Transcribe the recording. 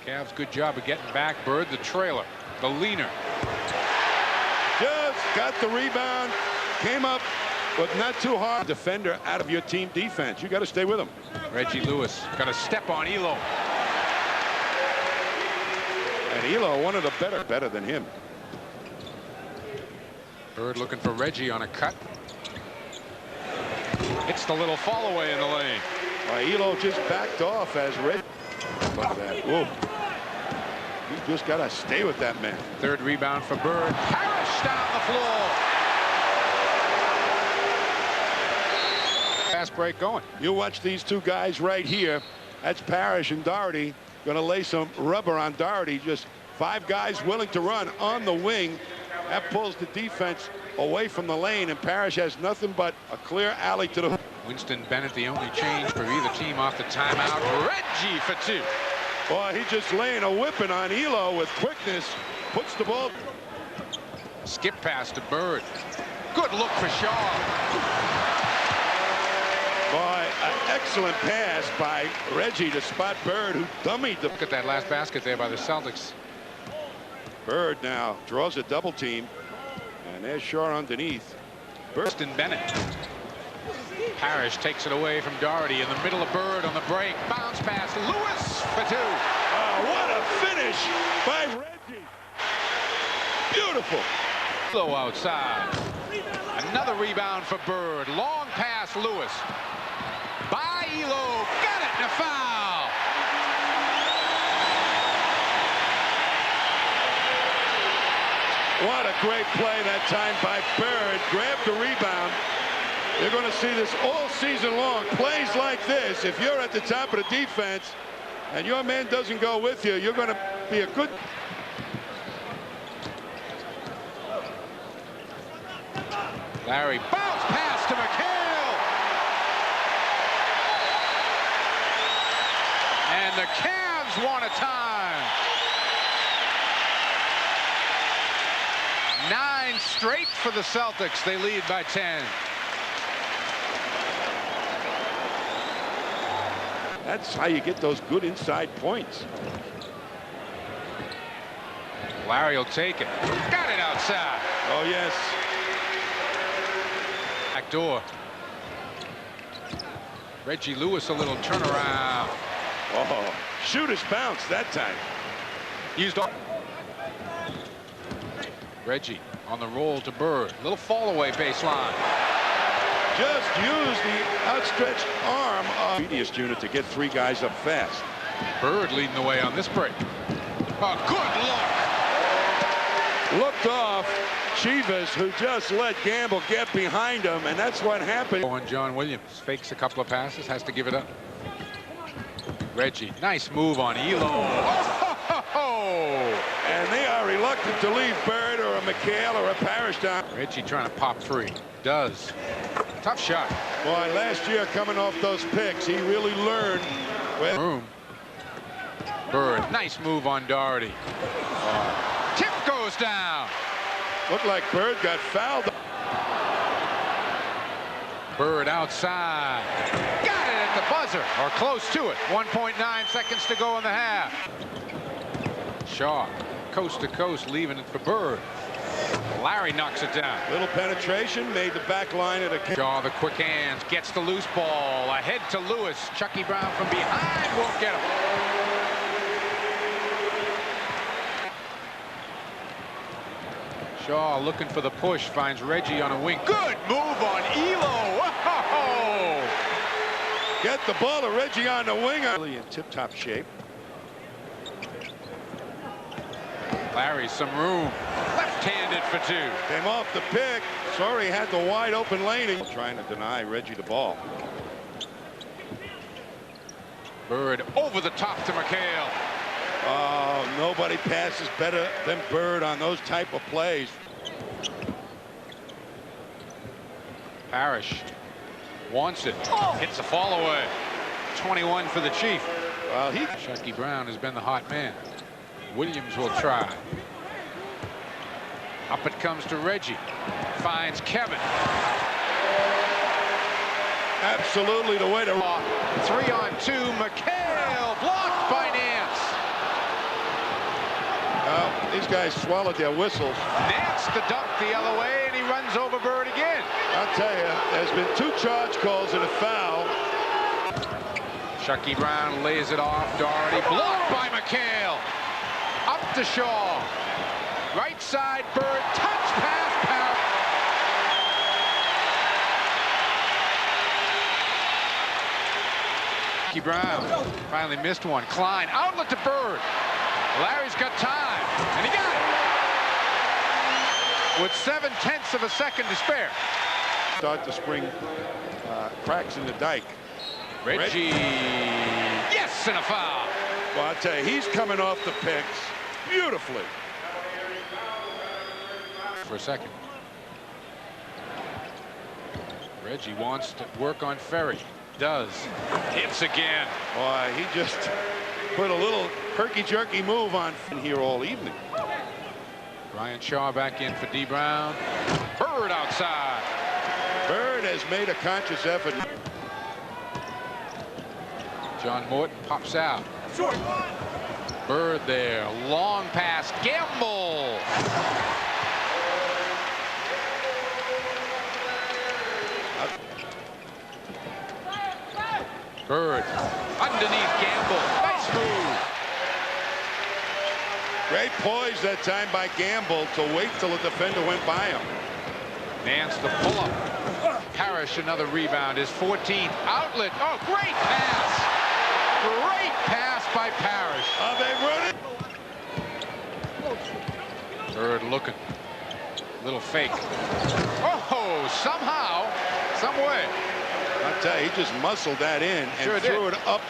Cavs, good job of getting back. Bird, the trailer, the leaner. Just got the rebound, came up, but not too hard. Defender out of your team defense. You got to stay with him. Reggie Lewis got a step on Elo. And Elo, one of the better than him. Bird looking for Reggie on a cut. It's the little fall away in the lane. Elo just backed off as Reggie. Look at that. Whoa. You just got to stay with that man. Third rebound for Bird. Parish down the floor. Fast break going. You watch these two guys right here. That's Parish and Doherty. Going to lay some rubber on Doherty. Just 5 guys willing to run on the wing. That pulls the defense away from the lane, and Parish has nothing but a clear alley to the. Winston Bennett, the only change for either team off the timeout. Reggie for 2. Boy, he's just laying a whipping on Elo with quickness. Puts the ball. Skip pass to Bird. Good look for Shaw. Boy, an excellent pass by Reggie to spot Bird, who dummied the. Look at that last basket there by the Celtics. Bird now draws a double team, and there's Shaw underneath. Winston Bennett. Parish takes it away from Doherty in the middle of Bird on the break. Bounce pass. Lewis for 2. Oh, what a finish by Reggie. Beautiful. Low outside. Another rebound for Bird. Long pass, Lewis. By Elo. Got it, and a foul. What a great play that time by Bird. Grabbed the rebound. You're going to see this all season long. Plays like this, if you're at the top of the defense and your man doesn't go with you, you're going to be a good. Larry, bounce pass to McHale. And the Cavs want a time. 9 straight for the Celtics. They lead by 10. That's how you get those good inside points. Larry will take it. Got it outside. Oh, yes. Back door. Reggie Lewis, a little turnaround. Oh, shooter's bounce that time. Used all. Reggie on the roll to Bird. Little fall away baseline. Just use the outstretched arm of the previous unit to get 3 guys up fast. Bird leading the way on this break. A good look. Looked off Chivas, who just let Gamble get behind him, and that's what happened. And John Williams fakes a couple of passes, has to give it up. Reggie, nice move on Elo. Oh! And they are reluctant to leave Bird or a McHale or a Parish down. Reggie trying to pop 3. Does. Tough shot. Boy, last year coming off those picks, he really learned. Room. Bird, nice move on Doherty. Tip goes down. Looked like Bird got fouled. Bird outside. Got it at the buzzer, or close to it. 1.9 seconds to go in the half. Shaw, coast to coast, leaving it for Bird. Larry knocks it down. Little penetration, made the back line of the. Shaw, the quick hands, gets the loose ball. Ahead to Lewis. Chucky Brown from behind won't get him. Shaw looking for the push, finds Reggie on a wing. Good move on Elo. Whoa! Get the ball to Reggie on the wing. Really in tip-top shape. Larry, some room. Left-handed for 2. Came off the pick. Sorry, had the wide open lane. Trying to deny Reggie the ball. Bird over the top to McHale. Oh, nobody passes better than Bird on those type of plays. Parish wants it. Hits a fall away. 21 for the Chief. Well, Chucky Brown has been the hot man. Williams will try. Up it comes to Reggie. Finds Kevin. Absolutely the way to. 3-on-2. McHale blocked by Nance. guys swallowed their whistles. Nance the dunk the other way, and he runs over Bird again. I'll tell you, there's been 2 charge calls and a foul. Chucky Brown lays it off. Doherty blocked by McHale. Up to Shaw. Right side, Bird. Touch pass, Parish. Chucky Brown finally missed one. Klein outlet to Bird. Larry's got time, and he got it. With 7/10 of a second to spare. Start to spring cracks in the dike. Reggie. Yes, and a foul. Well, I'll tell you, he's coming off the picks beautifully. For a second. Reggie wants to work on Ferry. Does. Hits again. Boy, he just put a little herky-jerky move on here all evening. Brian Shaw back in for D. Brown. Bird outside. Bird has made a conscious effort. John Morton pops out. Bird there. Long pass. Gamble. Bird underneath Gamble. Nice move. Great poise that time by Gamble to wait till the defender went by him. Nance the pull-up. Parish another rebound. His 14th outlet. Oh, great pass. Great pass by Parish. Are they running? Bird looking. Little fake. Oh, somehow, some way. I'll tell you, he just muscled that in and Sure threw did. it up